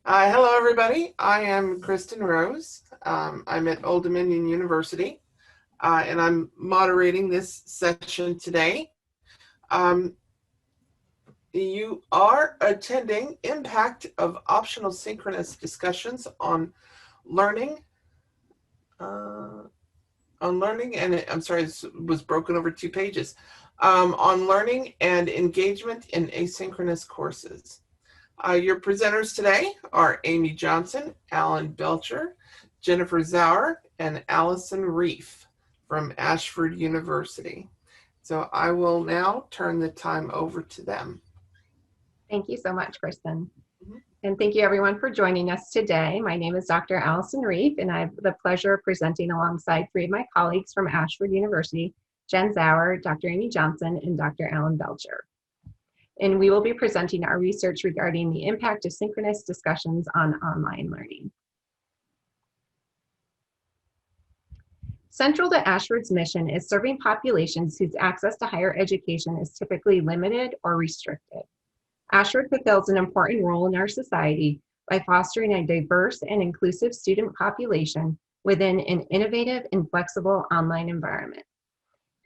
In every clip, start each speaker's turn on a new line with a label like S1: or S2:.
S1: Hello, everybody. I am Kristen Rose. I'm at Old Dominion University, and I'm moderating this session today. You are attending Impact of Optional Synchronous Discussions on learning. And I'm sorry, this was broken over 2 pages. On learning and engagement in asynchronous courses. Your presenters today are Amy Johnson, Alan Belcher, Jennifer Zauer, and Allison Reif from Ashford University. So I will now turn the time over to them.
S2: Thank you so much, Kristen. And thank you everyone for joining us today. My name is Dr. Allison Reif, and I have the pleasure of presenting alongside 3 of my colleagues from Ashford University, Jen Zauer, Dr. Amy Johnson, and Dr. Alan Belcher. And we will be presenting our research regarding the impact of synchronous discussions on online learning. Central to Ashford's mission is serving populations whose access to higher education is typically limited or restricted. Ashford fulfills an important role in our society by fostering a diverse and inclusive student population within an innovative and flexible online environment.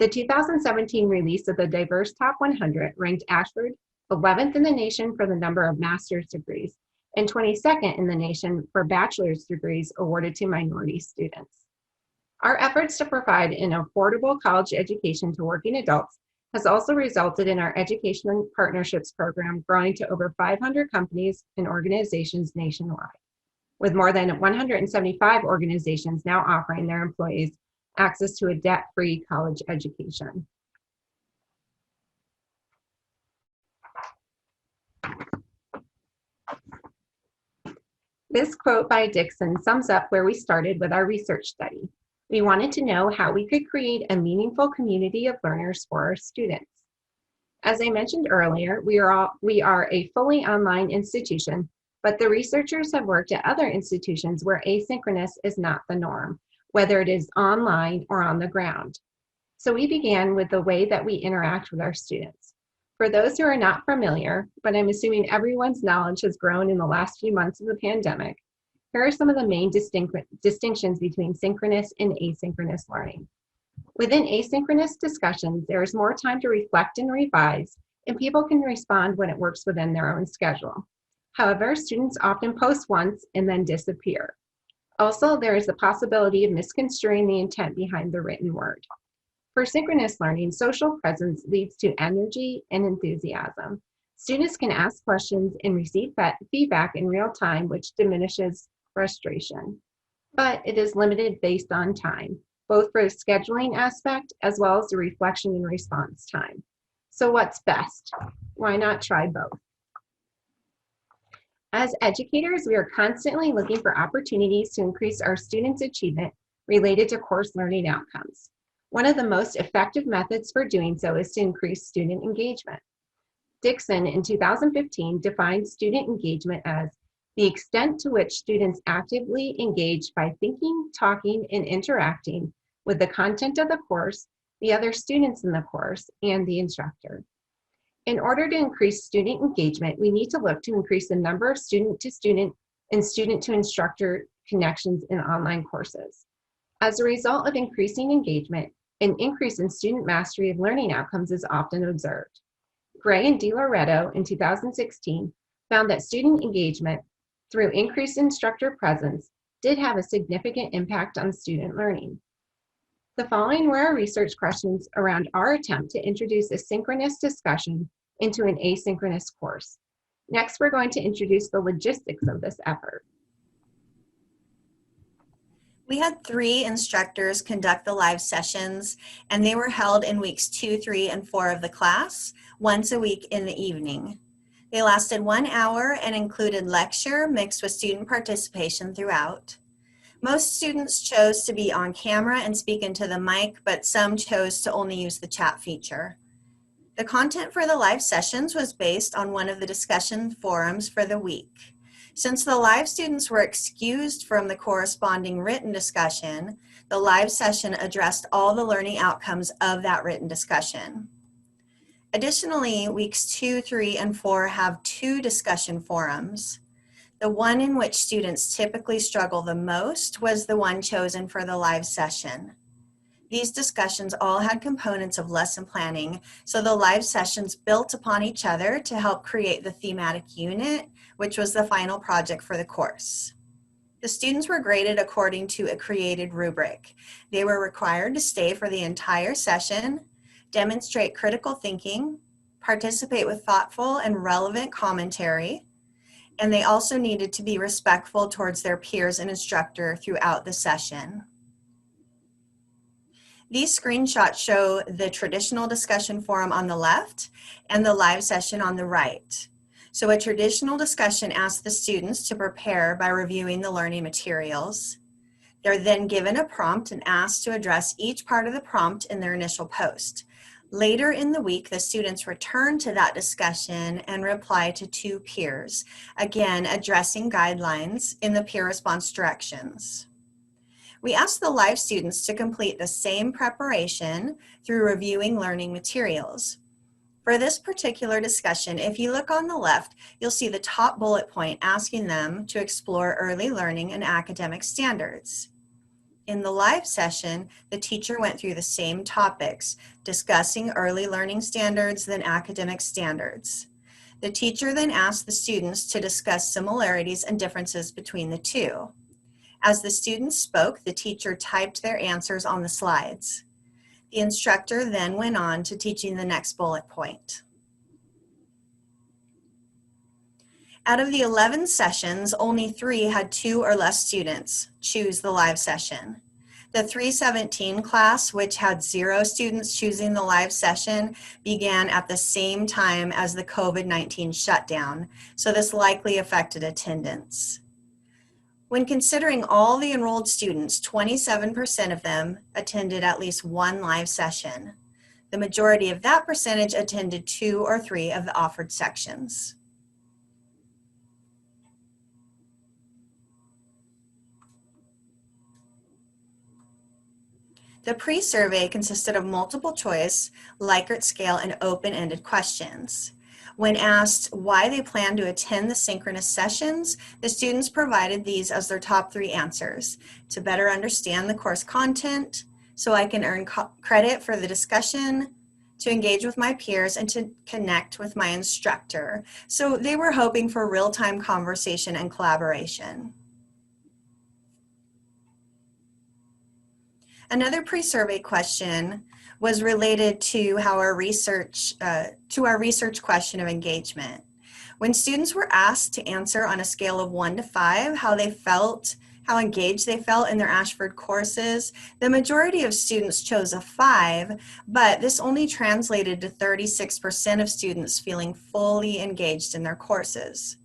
S2: The 2017 release of the Diverse Top 100 ranked Ashford 11th in the nation for the number of master's degrees and 22nd in the nation for bachelor's degrees awarded to minority students. Our efforts to provide an affordable college education to working adults has also resulted in our Education Partnerships program growing to over 500 companies and organizations nationwide, with more than 175 organizations now offering their employees access to a debt-free college education. This quote by Dixon sums up where we started with our research study. We wanted to know how we could create a meaningful community of learners for our students. As I mentioned earlier, we are a fully online institution, but the researchers have worked at other institutions where asynchronous is not the norm, whether it is online or on the ground. So we began with the way that we interact with our students. For those who are not familiar, but I'm assuming everyone's knowledge has grown in the last few months of the pandemic, here are some of the main distinctions between synchronous and asynchronous learning. Within asynchronous discussions, there is more time to reflect and revise, and people can respond when it works within their own schedule. However, students often post once and then disappear. Also, there is the possibility of misconstruing the intent behind the written word. For synchronous learning, social presence leads to energy and enthusiasm. Students can ask questions and receive feedback in real time, which diminishes frustration. But it is limited based on time, both for the scheduling aspect as well as the reflection and response time. So what's best? Why not try both? As educators, we are constantly looking for opportunities to increase our students' achievement related to course learning outcomes. One of the most effective methods for doing so is to increase student engagement. Dixon in 2015 defined student engagement as the extent to which students actively engage by thinking, talking, and interacting with the content of the course, the other students in the course, and the instructor. In order to increase student engagement, we need to look to increase the number of student-to-student and student-to-instructor connections in online courses. As a result of increasing engagement, an increase in student mastery of learning outcomes is often observed. Gray and DiLoretto in 2016 found that student engagement through increased instructor presence did have a significant impact on student learning. The following were our research questions around our attempt to introduce a synchronous discussion into an asynchronous course. Next, we're going to introduce the logistics of this effort.
S3: We had 3 instructors conduct the live sessions, and they were held in weeks 2, 3, and 4 of the class, once a week in the evening. They lasted 1 hour and included lecture mixed with student participation throughout. Most students chose to be on camera and speak into the mic, but some chose to only use the chat feature. The content for the live sessions was based on one of the discussion forums for the week. Since the live students were excused from the corresponding written discussion, the live session addressed all the learning outcomes of that written discussion. Additionally, weeks 2, 3, and 4 have 2 discussion forums. The one in which students typically struggle the most was the one chosen for the live session. These discussions all had components of lesson planning, so the live sessions built upon each other to help create the thematic unit, which was the final project for the course. The students were graded according to a created rubric. They were required to stay for the entire session, demonstrate critical thinking, participate with thoughtful and relevant commentary, and they also needed to be respectful towards their peers and instructor throughout the session. These screenshots show the traditional discussion forum on the left and the live session on the right. So a traditional discussion asks the students to prepare by reviewing the learning materials. They're then given a prompt and asked to address each part of the prompt in their initial post. Later in the week, the students return to that discussion and reply to 2 peers, again addressing guidelines in the peer response directions. We asked the live students to complete the same preparation through reviewing learning materials. For this particular discussion, if you look on the left, you'll see the top bullet point asking them to explore early learning and academic standards. In the live session, the teacher went through the same topics, discussing early learning standards, then academic standards. The teacher then asked the students to discuss similarities and differences between the two. As the students spoke, the teacher typed their answers on the slides. The instructor then went on to teaching the next bullet point. Out of the 11 sessions, only 3 had 2 or less students choose the live session. The 317 class, which had 0 students choosing the live session, began at the same time as the COVID-19 shutdown, so this likely affected attendance. When considering all the enrolled students, 27% of them attended at least 1 live session. The majority of that percentage attended 2 or 3 of the offered sections. The pre-survey consisted of multiple choice, Likert scale, and open-ended questions. When asked why they plan to attend the synchronous sessions, the students provided these as their top 3 answers: to better understand the course content, so I can earn credit for the discussion, to engage with my peers, and to connect with my instructor. So they were hoping for real-time conversation and collaboration. Another pre-survey question was related to our research question of engagement. When students were asked to answer on a scale of 1 to 5 how engaged they felt in their Ashford courses, the majority of students chose a 5, but this only translated to 36% of students feeling fully engaged in their courses.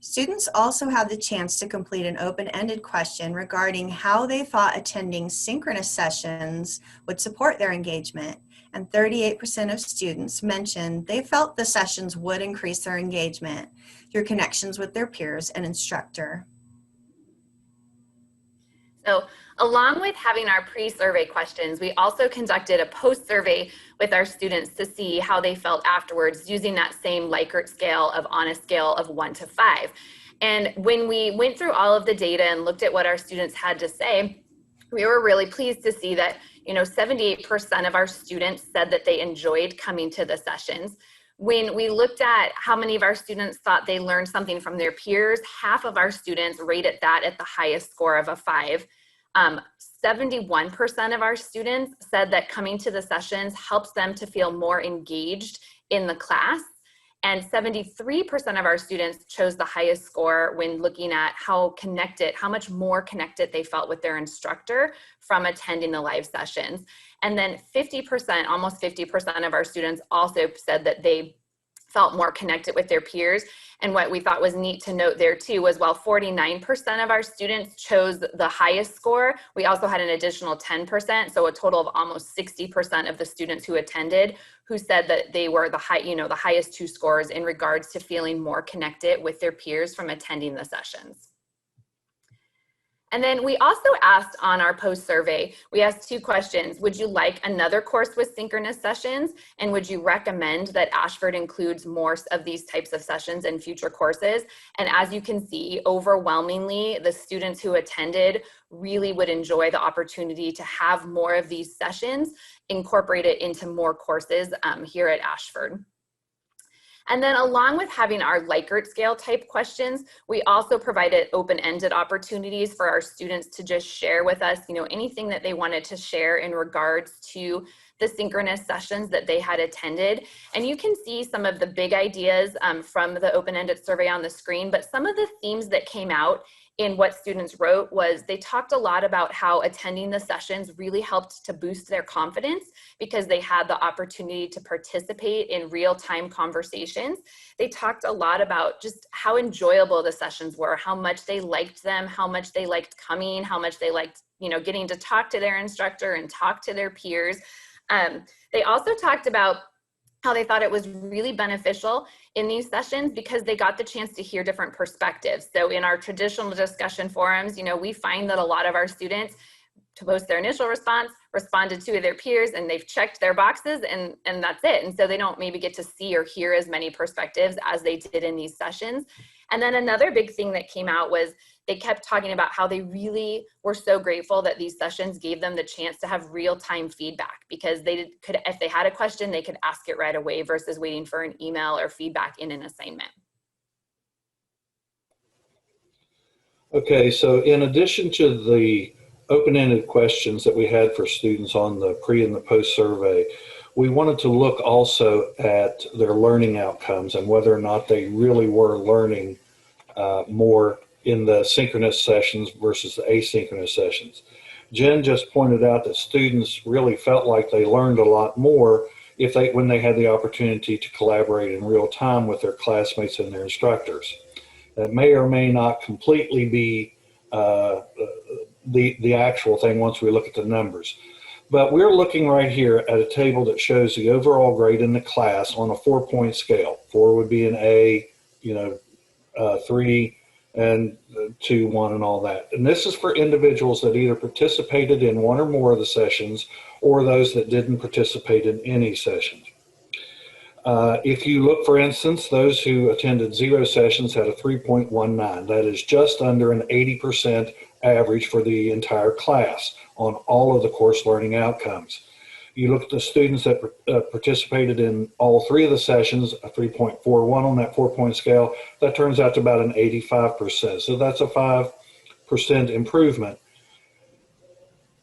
S3: Students also had the chance to complete an open-ended question regarding how they thought attending synchronous sessions would support their engagement, and 38% of students mentioned they felt the sessions would increase their engagement through connections with their peers and instructor.
S4: So along with having our pre-survey questions, we also conducted a post-survey with our students to see how they felt afterwards using that same Likert scale on a scale of 1 to 5. And when we went through all of the data and looked at what our students had to say, we were really pleased to see that 78% of our students said that they enjoyed coming to the sessions. When we looked at how many of our students thought they learned something from their peers, half of our students rated that at the highest score of a 5. 71% of our students said that coming to the sessions helps them to feel more engaged in the class. And 73% of our students chose the highest score when looking at how much more connected they felt with their instructor from attending the live sessions. And then 50%, almost 50% of our students also said that they felt more connected with their peers. And what we thought was neat to note there too was while 49% of our students chose the highest score, we also had an additional 10%, so a total of almost 60% of the students who attended who said that they were the highest 2 scores in regards to feeling more connected with their peers from attending the sessions. And then we also asked on our post survey, we asked 2 questions. Would you like another course with synchronous sessions? And would you recommend that Ashford includes more of these types of sessions in future courses? And as you can see, overwhelmingly, the students who attended really would enjoy the opportunity to have more of these sessions incorporated into more courses here at Ashford. And then along with having our Likert scale type questions, we also provided open-ended opportunities for our students to just share with us, anything that they wanted to share in regards to the synchronous sessions that they had attended. And you can see some of the big ideas from the open-ended survey on the screen, but some of the themes that came out in what students wrote was they talked a lot about how attending the sessions really helped to boost their confidence because they had the opportunity to participate in real-time conversations. They talked a lot about just how enjoyable the sessions were, how much they liked them, how much they liked coming, how much they liked, getting to talk to their instructor and talk to their peers. They also talked about how they thought it was really beneficial in these sessions because they got the chance to hear different perspectives. So in our traditional discussion forums, we find that a lot of our students, to post their initial response, responded to their peers, and they've checked their boxes, and that's it. And so they don't maybe get to see or hear as many perspectives as they did in these sessions. And then another big thing that came out was they kept talking about how they really were so grateful that these sessions gave them the chance to have real-time feedback because they could, if they had a question, they could ask it right away versus waiting for an email or feedback in an assignment.
S5: Okay, so in addition to the open-ended questions that we had for students on the pre and the post survey, we wanted to look also at their learning outcomes and whether or not they really were learning more in the synchronous sessions versus the asynchronous sessions. Jen just pointed out that students really felt like they learned a lot more when they had the opportunity to collaborate in real time with their classmates and their instructors. That may or may not completely be the actual thing once we look at the numbers. But we're looking right here at a table that shows the overall grade in the class on a 4-point scale. 4 would be an A, 3 and 2, 1 and all that. And this is for individuals that either participated in one or more of the sessions or those that didn't participate in any sessions. If you look, for instance, those who attended 0 sessions had a 3.19. That is just under an 80% average for the entire class on all of the course learning outcomes. You look at the students that participated in all 3 of the sessions, a 3.41 on that 4-point scale, that turns out to about an 85%. So that's a 5% improvement.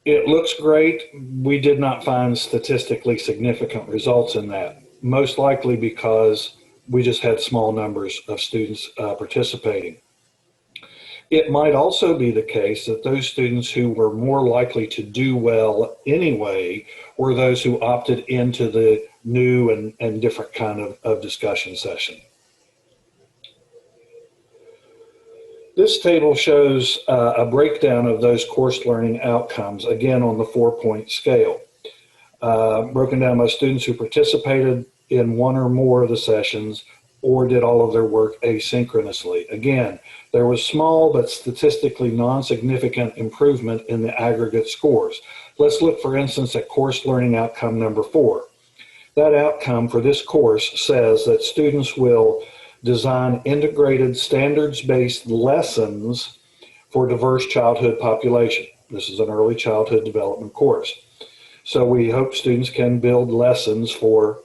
S5: It looks great. We did not find statistically significant results in that, most likely because we just had small numbers of students participating. It might also be the case that those students who were more likely to do well anyway were those who opted into the new and different kind of discussion session. This table shows a breakdown of those course learning outcomes, again on the 4-point scale, broken down by students who participated in one or more of the sessions or did all of their work asynchronously. Again, there was small but statistically non-significant improvement in the aggregate scores. Let's look, for instance, at course learning outcome number 4. That outcome for this course says that students will design integrated standards-based lessons for diverse childhood population. This is an early childhood development course. So we hope students can build lessons for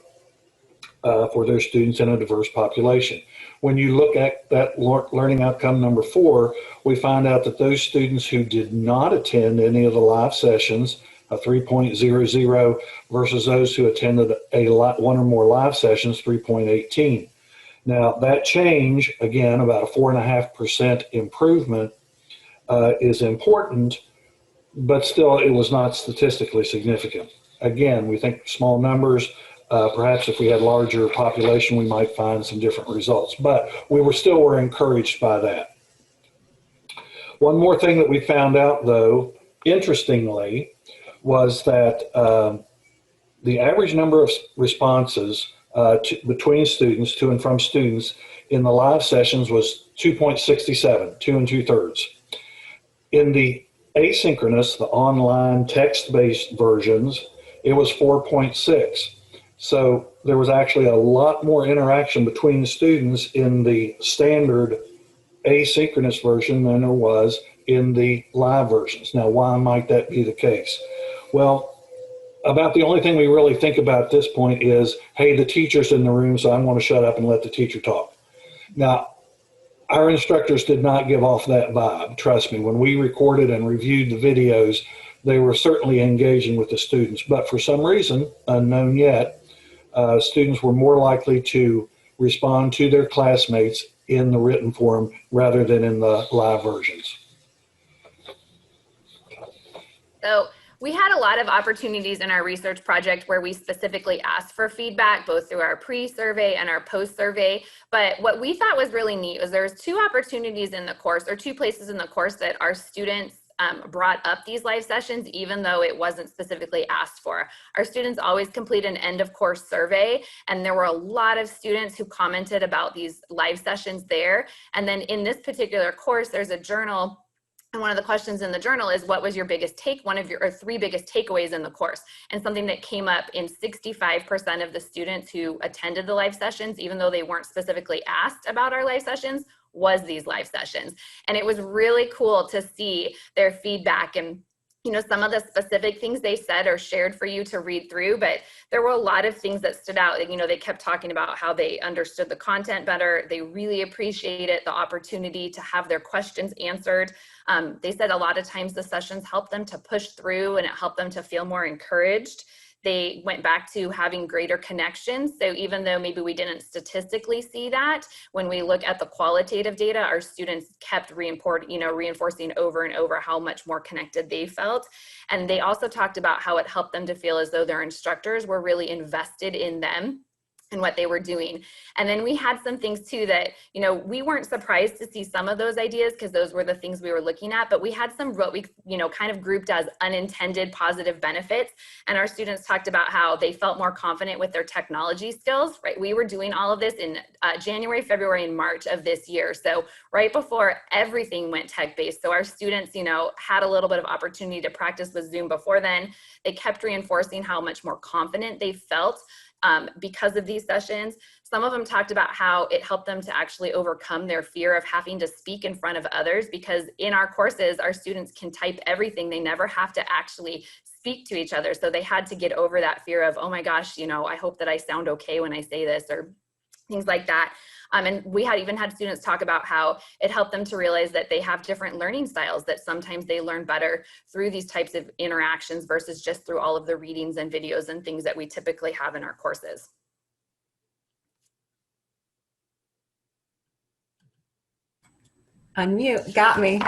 S5: their students in a diverse population. When you look at that learning outcome number 4, we find out that those students who did not attend any of the live sessions, a 3.00, versus those who attended one or more live sessions, 3.18. Now that change, again, about a 4.5% improvement is important, but still it was not statistically significant. Again, we think small numbers. Perhaps if we had larger population, we might find some different results, but we were encouraged by that. One more thing that we found out, though, interestingly, was that the average number of responses between students, to and from students, in the live sessions was 2.67, 2 2/3. In the asynchronous, the online text-based versions, it was 4.6. So there was actually a lot more interaction between the students in the standard asynchronous version than there was in the live versions. Now, why might that be the case? Well, about the only thing we really think about at this point is, hey, the teacher's in the room, so I'm going to shut up and let the teacher talk. Now, our instructors did not give off that vibe. Trust me, when we recorded and reviewed the videos, they were certainly engaging with the students. But for some reason, unknown yet, students were more likely to respond to their classmates in the written form rather than in the live versions.
S4: So we had a lot of opportunities in our research project where we specifically asked for feedback, both through our pre-survey and our post-survey. But what we thought was really neat was there was two opportunities in the course, or two places in the course that our students brought up these live sessions, even though it wasn't specifically asked for. Our students always complete an end of course survey, and there were a lot of students who commented about these live sessions there. And then in this particular course, there's a journal. And one of the questions in the journal is, what was your biggest one of your three biggest takeaways in the course? And something that came up in 65% of the students who attended the live sessions, even though they weren't specifically asked about our live sessions, was these live sessions. And it was really cool to see their feedback and some of the specific things they said or shared for you to read through, but there were a lot of things that stood out. They kept talking about how they understood the content better. They really appreciated the opportunity to have their questions answered. They said a lot of times the sessions helped them to push through and it helped them to feel more encouraged. They went back to having greater connections. So even though maybe we didn't statistically see that, when we look at the qualitative data, our students kept reinforcing over and over how much more connected they felt. And they also talked about how it helped them to feel as though their instructors were really invested in them and what they were doing. And then we had some things too that, we weren't surprised to see some of those ideas because those were the things we were looking at, but we had some what we, kind of grouped as unintended positive benefits. And our students talked about how they felt more confident with their technology skills, right? We were doing all of this in January, February, and March of this year. So right before everything went tech-based. So our students, had a little bit of opportunity to practice with Zoom before then. They kept reinforcing how much more confident they felt because of these sessions. Some of them talked about how it helped them to actually overcome their fear of having to speak in front of others, because in our courses, our students can type everything. They never have to actually speak to each other. So they had to get over that fear of, oh my gosh, I hope that I sound okay when I say this, or things like that. And we even had students talk about how it helped them to realize that they have different learning styles, that sometimes they learn better through these types of interactions versus just through all of the readings and videos and things that we typically have in our courses.
S2: Unmute, got me.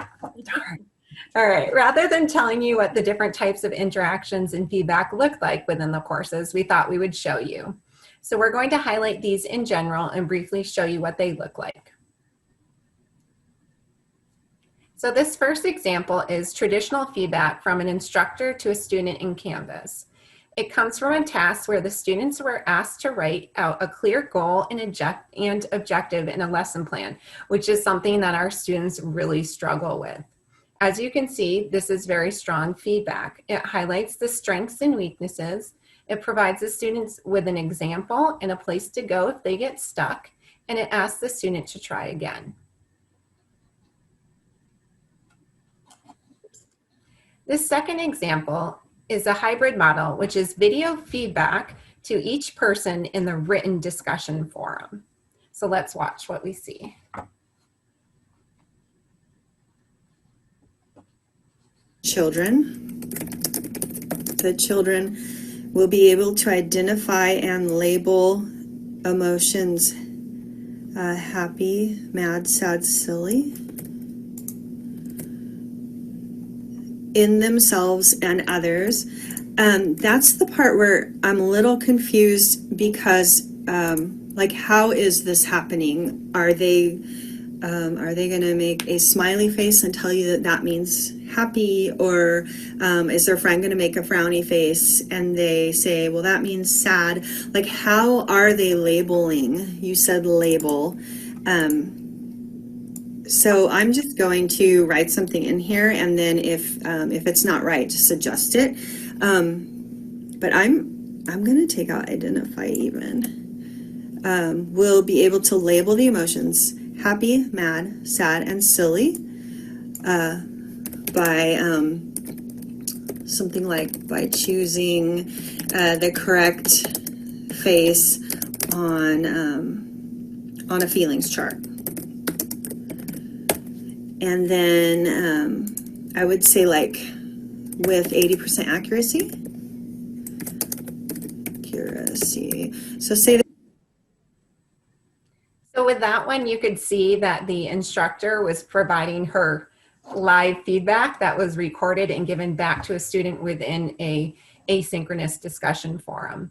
S2: All right, rather than telling you what the different types of interactions and feedback look like within the courses, we thought we would show you. So we're going to highlight these in general and briefly show you what they look like. So this first example is traditional feedback from an instructor to a student in Canvas. It comes from a task where the students were asked to write out a clear goal and objective in a lesson plan, which is something that our students really struggle with. As you can see, this is very strong feedback. It highlights the strengths and weaknesses. It provides the students with an example and a place to go if they get stuck, and it asks the student to try again. This second example is a hybrid model, which is video feedback to each person in the written discussion forum. So let's watch what we see.
S6: The children will be able to identify and label emotions, happy, mad, sad, silly, in themselves and others. That's the part where I'm a little confused because how is this happening? Are they going to make a smiley face and tell you that that means happy, or is their friend going to make a frowny face and they say, well, that means sad? How are they labeling? You said label. So I'm just going to write something in here, and then if it's not right, just adjust it. But I'm going to take out identify even. We'll be able to label the emotions happy, mad, sad, and silly by something like by choosing the correct face on a feelings chart. And then I would say like with 80% accuracy. So say that.
S2: So with that one, you could see that the instructor was providing her live feedback that was recorded and given back to a student within a asynchronous discussion forum.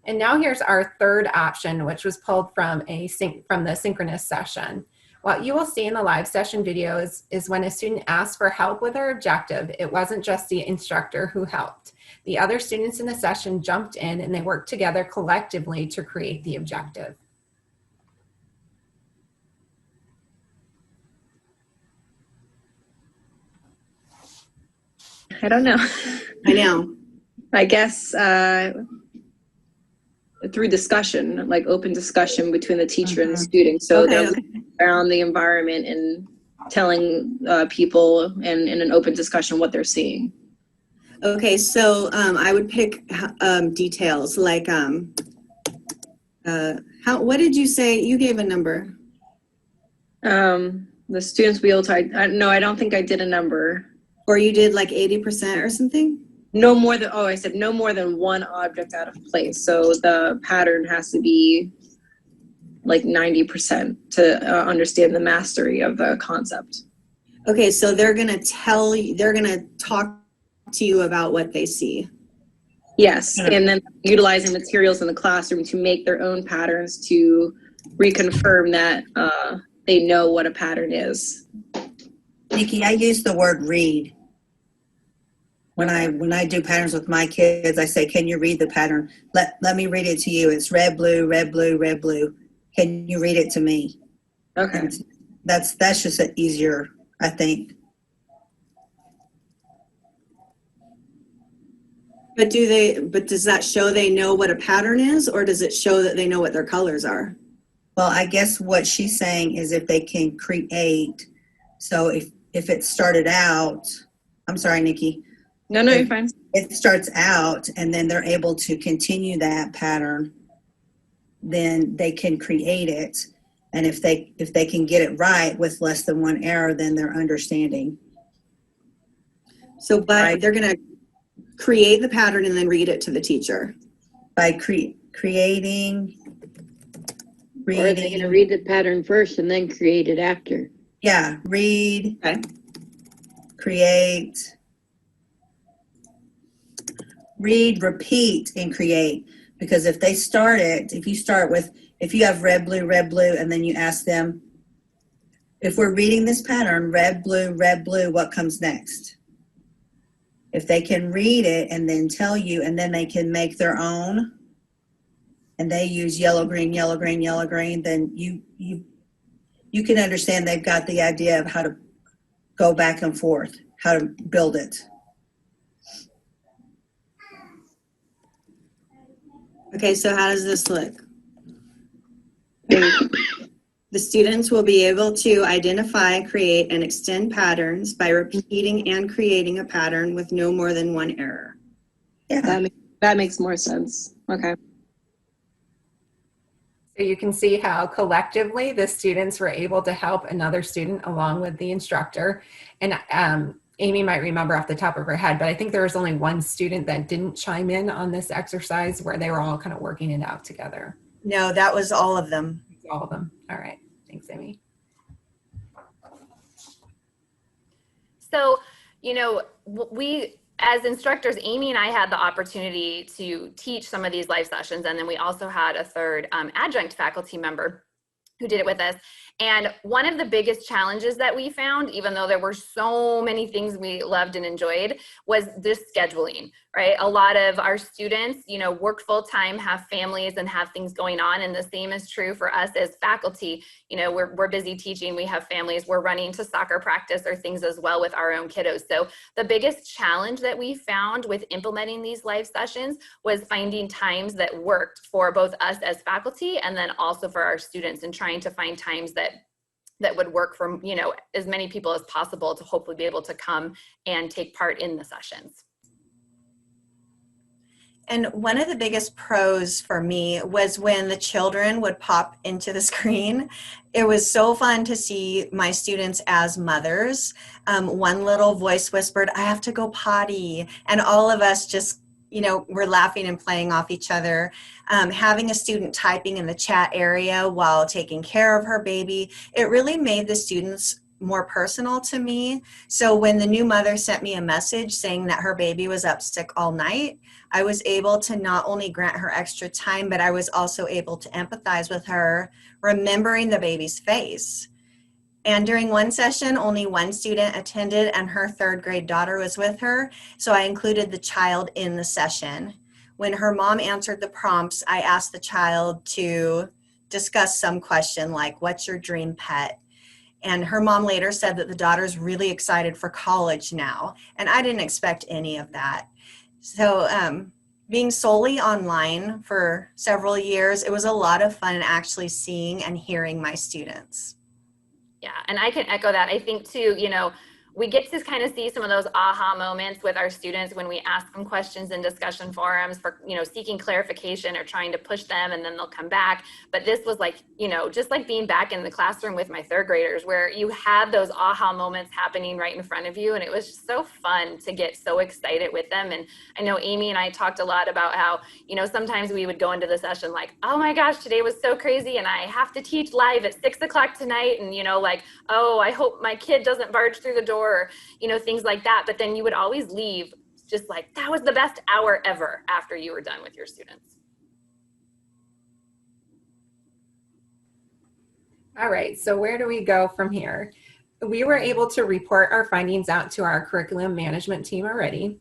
S2: And now here's our third option, which was pulled from the synchronous session. What you will see in the live session video is when a student asked for help with their objective, it wasn't just the instructor who helped. The other students in the session jumped in and they worked together collectively to create the objective.
S7: I don't know.
S6: I know.
S7: I guess through discussion, like open discussion between the teacher and the student. So they're around the environment and telling people and in an open discussion what they're seeing.
S6: Okay, so I would pick details like what did you say? You gave a number.
S7: The students wheel tied. No, I don't think I did a number.
S6: Or you did like 80% or something?
S7: No more than, I said no more than one object out of place. So the pattern has to be like 90% to understand the mastery of the concept.
S6: Okay, so they're going to tell you, they're going to talk to you about what they see.
S7: Yes, and then utilizing materials in the classroom to make their own patterns to reconfirm that they know what a pattern is.
S8: Nikki, I use the word read. When I do patterns with my kids, I say, can you read the pattern? Let me read it to you. It's red, blue, red, blue, red, blue. Can you read it to me?
S7: Okay.
S8: And that's just easier, I think.
S6: But does that show they know what a pattern is, or does it show that they know what their colors are?
S8: Well, I guess what she's saying is if they can create. So if it started out, I'm sorry, Nikki.
S7: No, you're fine.
S8: It starts out and then they're able to continue that pattern, then they can create it. And if they can get it right with less than one error, then they're understanding.
S6: So they're going to create the pattern and then read it to the teacher.
S8: By creating,
S9: reading. Or are they going to read the pattern first and then create it after?
S8: Yeah, read, create, read, repeat, and create. Because if they start it, if you have red, blue, and then you ask them, if we're reading this pattern, red, blue, what comes next? If they can read it and then tell you, and then they can make their own, and they use yellow, green, then you can understand they've got the idea of how to go back and forth, how to build it.
S6: Okay, so how does this look? The students will be able to identify, create, and extend patterns by repeating and creating a pattern with no more than one error.
S8: Yeah,
S7: that makes more sense. Okay.
S2: So you can see how collectively the students were able to help another student along with the instructor. And Amy might remember off the top of her head, but I think there was only one student that didn't chime in on this exercise where they were all kind of working it out together.
S3: No, that was all of them.
S2: All of them. All right. Thanks, Amy.
S4: So, we, as instructors, Amy and I had the opportunity to teach some of these live sessions, and then we also had a third adjunct faculty member who did it with us. And one of the biggest challenges that we found, even though there were so many things we loved and enjoyed, was this scheduling. right? A lot of our students, you know, work full time, have families and have things going on. And the same is true for us as faculty. You know, we're busy teaching, we have families, we're running to soccer practice or things as well with our own kiddos. So the biggest challenge that we found with implementing these live sessions was finding times that worked for both us as faculty and then also for our students, and trying to find times that would work for, you know, as many people as possible to hopefully be able to come and take part in the sessions.
S3: And one of the biggest pros for me was when the children would pop into the screen. It was so fun to see my students as mothers. One little voice whispered, "I have to go potty." And all of us just, you know, were laughing and playing off each other. Having a student typing in the chat area while taking care of her baby, it really made the students more personal to me. So when the new mother sent me a message saying that her baby was up sick all night, I was able to not only grant her extra time, but I was also able to empathize with her, remembering the baby's face. And during one session, only one student attended and her 3rd grade daughter was with her. So I included the child in the session. When her mom answered the prompts, I asked the child to discuss some question like, "What's your dream pet?" And her mom later said that the daughter's really excited for college now. And I didn't expect any of that. So being solely online for several years, it was a lot of fun actually seeing and hearing my students.
S4: Yeah, and I can echo that. I think too, you know, we get to kind of see some of those aha moments with our students when we ask them questions in discussion forums for, you know, seeking clarification or trying to push them, and then they'll come back. But this was like, you know, just like being back in the classroom with my 3rd graders, where you had those aha moments happening right in front of you. And it was just so fun to get so excited with them. And I know Amy and I talked a lot about how, you know, sometimes we would go into the session like, "Oh my gosh, today was so crazy and I have to teach live at 6 o'clock tonight." And, you know, like, "Oh, I hope my kid doesn't barge through the door," or, you know, things like that. But then you would always leave just like, that was the best hour ever after you were done with your students.
S2: All right, so where do we go from here? We were able to report our findings out to our curriculum management team already.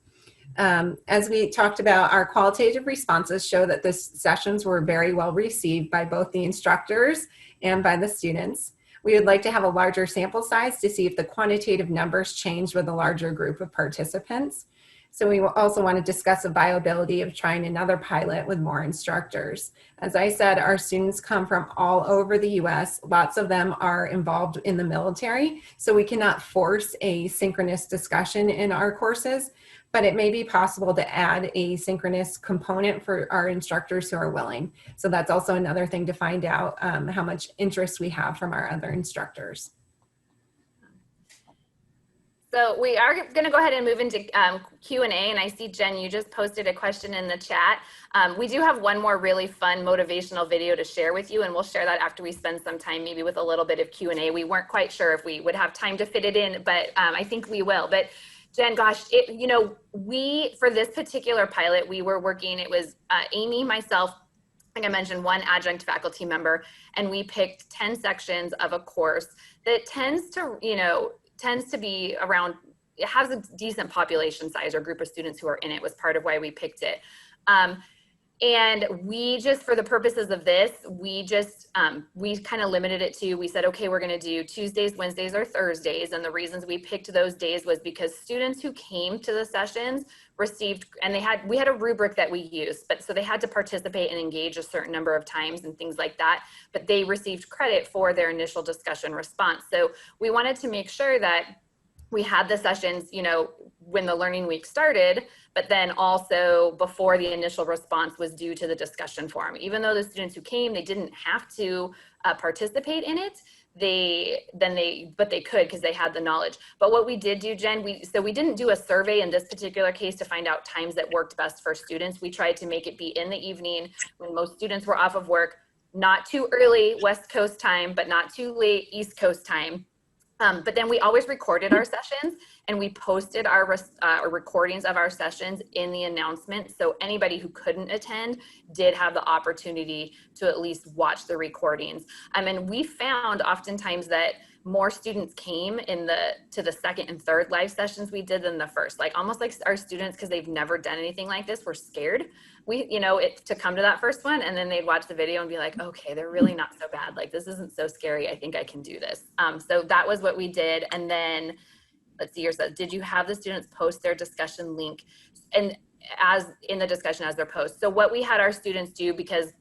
S2: As we talked about, our qualitative responses show that the sessions were very well received by both the instructors and by the students. We would like to have a larger sample size to see if the quantitative numbers changed with a larger group of participants. So we will also want to discuss the viability of trying another pilot with more instructors. As I said, our students come from all over the US. Lots of them are involved in the military, so we cannot force a synchronous discussion in our courses, but it may be possible to add a synchronous component for our instructors who are willing. So that's also another thing to find out how much interest we have from our other instructors.
S4: So we are going to go ahead and move into Q&A, and I see, Jen, you just posted a question in the chat. We do have one more really fun motivational video to share with you, and we'll share that after we spend some time maybe with a little bit of Q&A. We weren't quite sure if we would have time to fit it in, but I think we will. But Jen, gosh, you know, for this particular pilot, we were working, it was Amy, myself, like I mentioned, one adjunct faculty member, and we picked 10 sections of a course that tends to be around, it has a decent population size or group of students who are in it, was part of why we picked it. And we just, for the purposes of this, we kind of limited it to, we said, okay, we're going to do Tuesdays, Wednesdays, or Thursdays. And the reasons we picked those days was because students who came to the sessions received, and we had a rubric that we used, but so they had to participate and engage a certain number of times and things like that, but they received credit for their initial discussion response. So we wanted to make sure that we had the sessions, you know, when the learning week started, but then also before the initial response was due to the discussion forum. Even though the students who came, they didn't have to participate in it, but they could because they had the knowledge. But what we did do, Jen, we didn't do a survey in this particular case to find out times that worked best for students. We tried to make it be in the evening when most students were off of work, not too early West Coast time, but not too late East Coast time. But then we always recorded our sessions, and we posted our recordings of our sessions in the announcement. So anybody who couldn't attend did have the opportunity to at least watch the recordings. And we found oftentimes that more students came to the second and third live sessions we did than the first. Like almost like our students, because they've never done anything like this, were scared to come to that first one, and then they'd watch the video and be like, okay, they're really not so bad. Like this isn't so scary. I think I can do this. So that was what we did. And then let's see, yours says, did you have the students post their discussion link and as in the discussion as their post? So what we had our students do, because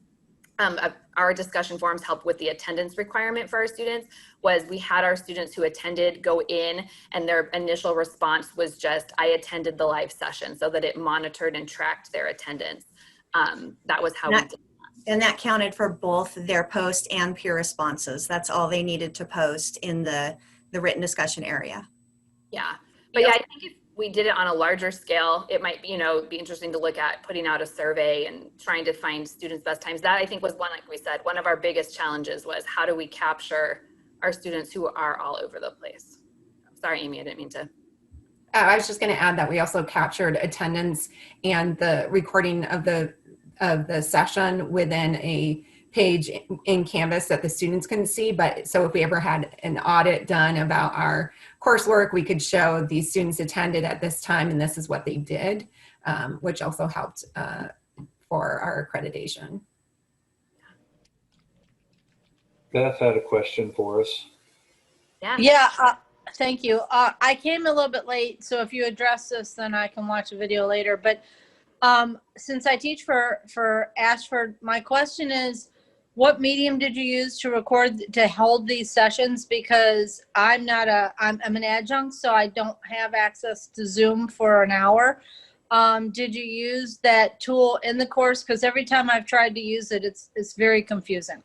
S4: our discussion forums help with the attendance requirement for our students, was we had our students who attended go in and their initial response was just, I attended the live session, so that it monitored and tracked their attendance. That was how we did that.
S3: And that counted for both their post and peer responses. That's all they needed to post in the written discussion area.
S4: Yeah, but yeah, I think if we did it on a larger scale, it might be interesting to look at putting out a survey and trying to find students' best times. That I think was one, like we said, one of our biggest challenges was how do we capture our students who are all over the place. Sorry, Amy, I didn't mean to.
S2: I was just going to add that we also captured attendance and the recording of the session within a page in Canvas that the students can see. But so if we ever had an audit done about our coursework, we could show these students attended at this time and this is what they did, which also helped for our accreditation.
S5: Beth had a question for us.
S10: Yeah, thank you. I came a little bit late, so if you address this, then I can watch the video later. But since I teach for Ashford, my question is, what medium did you use to record, to hold these sessions? Because I'm an adjunct, so I don't have access to Zoom for an hour. Did you use that tool in the course? Because every time I've tried to use it, it's very confusing.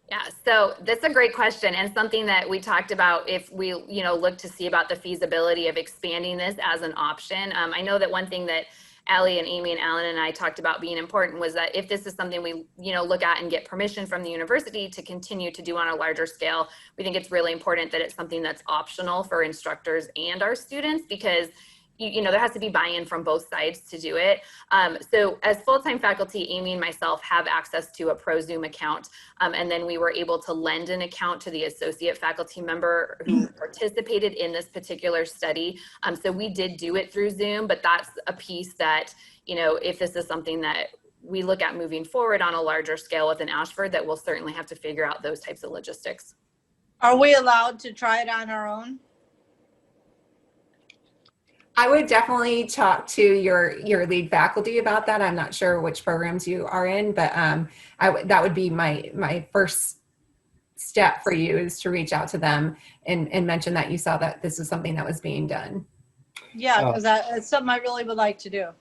S4: Yeah, so that's a great question, and something that we talked about if we look to see about the feasibility of expanding this as an option. I know that one thing that Allie and Amy and Alan and I talked about being important was that if this is something we look at and get permission from the university to continue to do on a larger scale, we think it's really important that it's something that's optional for instructors and our students, because there has to be buy-in from both sides to do it. So as full-time faculty, Amy and myself have access to a Pro Zoom account. And then we were able to lend an account to the associate faculty member who participated in this particular study. So we did do it through Zoom, but that's a piece that, if this is something that we look at moving forward on a larger scale within Ashford, that we'll certainly have to figure out those types of logistics.
S10: Are we allowed to try it on our own?
S2: I would definitely talk to your lead faculty about that. I'm not sure which programs you are in, but that would be my first step for you, is to reach out to them and mention that you saw that this was something that was being done.
S10: Yeah, because it's something I really would like to do.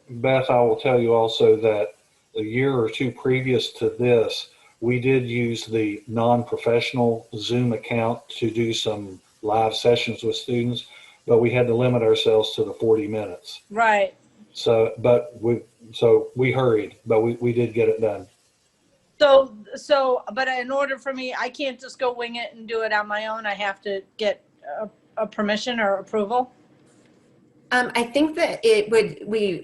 S5: Beth, I will tell you also that a year or two previous to this, we did use the non-professional Zoom account to do some live sessions with students, but we had to limit ourselves to the 40 minutes.
S10: Right.
S5: So we hurried, but we did get it done.
S10: But in order for me, I can't just go wing it and do it on my own. I have to get a permission or approval.
S2: I think that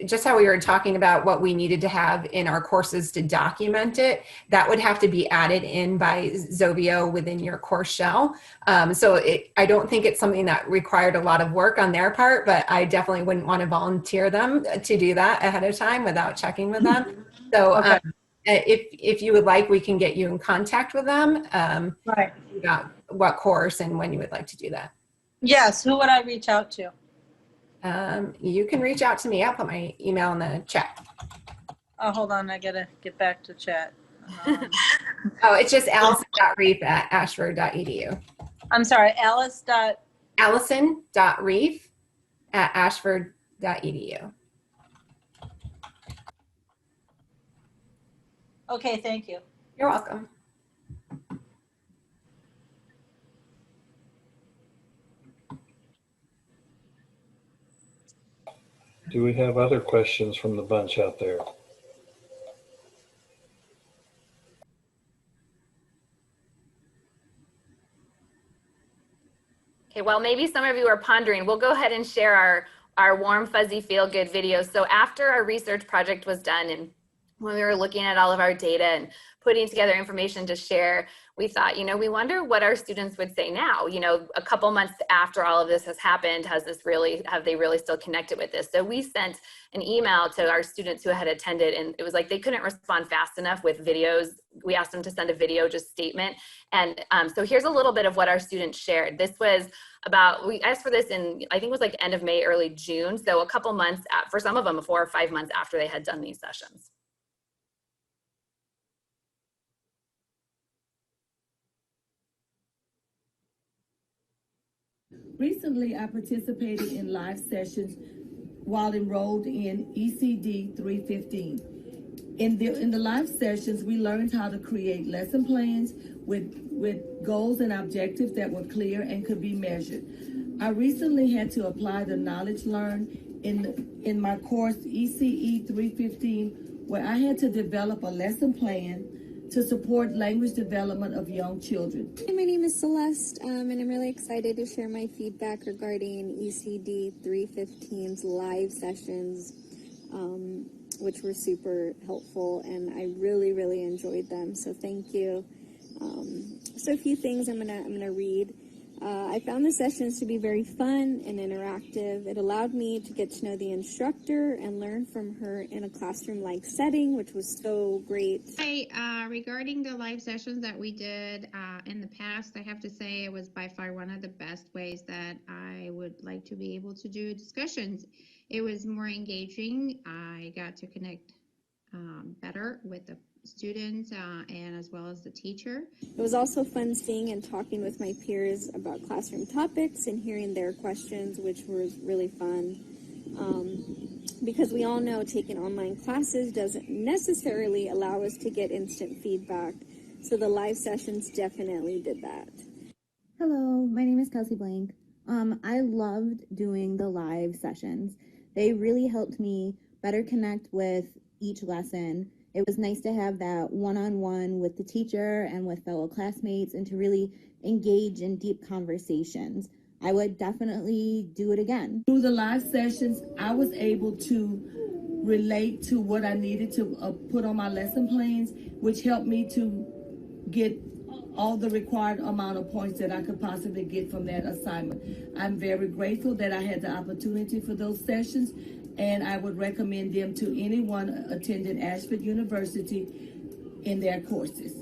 S2: just how we were talking about what we needed to have in our courses to document it, that would have to be added in by Zovio within your course shell. I don't think it's something that required a lot of work on their part, but I definitely wouldn't want to volunteer them to do that ahead of time without checking with them. So okay. If you would like, we can get you in contact with them.
S10: Right.
S2: About what course and when you would like to do that.
S10: Yes, who would I reach out to?
S2: You can reach out to me. I'll put my email in the chat.
S10: Oh, hold on. I gotta get back to chat.
S2: It's just allison.reef@ashford.edu.
S10: I'm sorry,
S2: allison.reef@ashford.edu.
S10: Okay, thank you.
S2: You're welcome.
S5: Do we have other questions from the bunch out there?
S4: Okay, well, maybe some of you are pondering. We'll go ahead and share our warm, fuzzy, feel-good videos. So after our research project was done and when we were looking at all of our data and putting together information to share, we thought, we wonder what our students would say now, a couple months after all of this has happened, have they really still connected with this? So we sent an email to our students who had attended, and it was like they couldn't respond fast enough with videos. We asked them to send a video just statement. And so here's a little bit of what our students shared. This was we asked for this in, I think it was like end of May, early June. So a couple months, for some of them, 4 or 5 months after they had done these sessions.
S11: Recently, I participated in live sessions while enrolled in ECD 315. In the live sessions, we learned how to create lesson plans with goals and objectives that were clear and could be measured. I recently had to apply the knowledge learned in my course ECE 315, where I had to develop a lesson plan to support language development of young children.
S12: My name is Celeste, and I'm really excited to share my feedback regarding ECD 315's live sessions, which were super helpful, and I really, really enjoyed them, so thank you. So a few things I'm gonna read. I found the sessions to be very fun and interactive. It allowed me to get to know the instructor and learn from her in a classroom-like setting, which was so great.
S13: Hi, regarding the live sessions that we did in the past, I have to say it was by far one of the best ways that I would like to be able to do discussions. It was more engaging. I got to connect better with the students and as well as the teacher.
S12: It was also fun seeing and talking with my peers about classroom topics and hearing their questions, which was really fun. Because we all know taking online classes doesn't necessarily allow us to get instant feedback, so the live sessions definitely did that.
S14: Hello, my name is Kelsey Blank. I loved doing the live sessions. They really helped me better connect with each lesson. It was nice to have that one-on-one with the teacher and with fellow classmates and to really engage in deep conversations. I would definitely do it again.
S11: Through the live sessions, I was able to relate to what I needed to put on my lesson plans, which helped me to get all the required amount of points that I could possibly get from that assignment. I'm very grateful that I had the opportunity for those sessions, and I would recommend them to anyone attending Ashford University in their courses.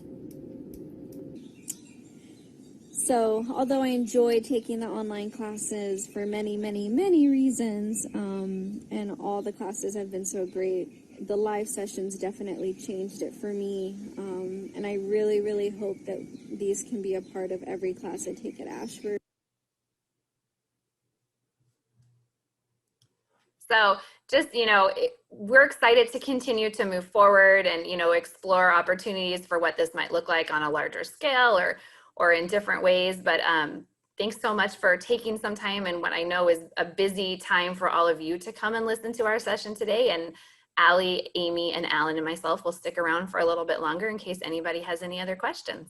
S12: So, although I enjoy taking the online classes for many, many, many reasons, and all the classes have been so great, the live sessions definitely changed it for me, and I really, really hope that these can be a part of every class I take at Ashford.
S4: So just, we're excited to continue to move forward and, explore opportunities for what this might look like on a larger scale or in different ways. But thanks so much for taking some time and what I know is a busy time for all of you to come and listen to our session today. And Allie, Amy, and Alan and myself will stick around for a little bit longer in case anybody has any other questions.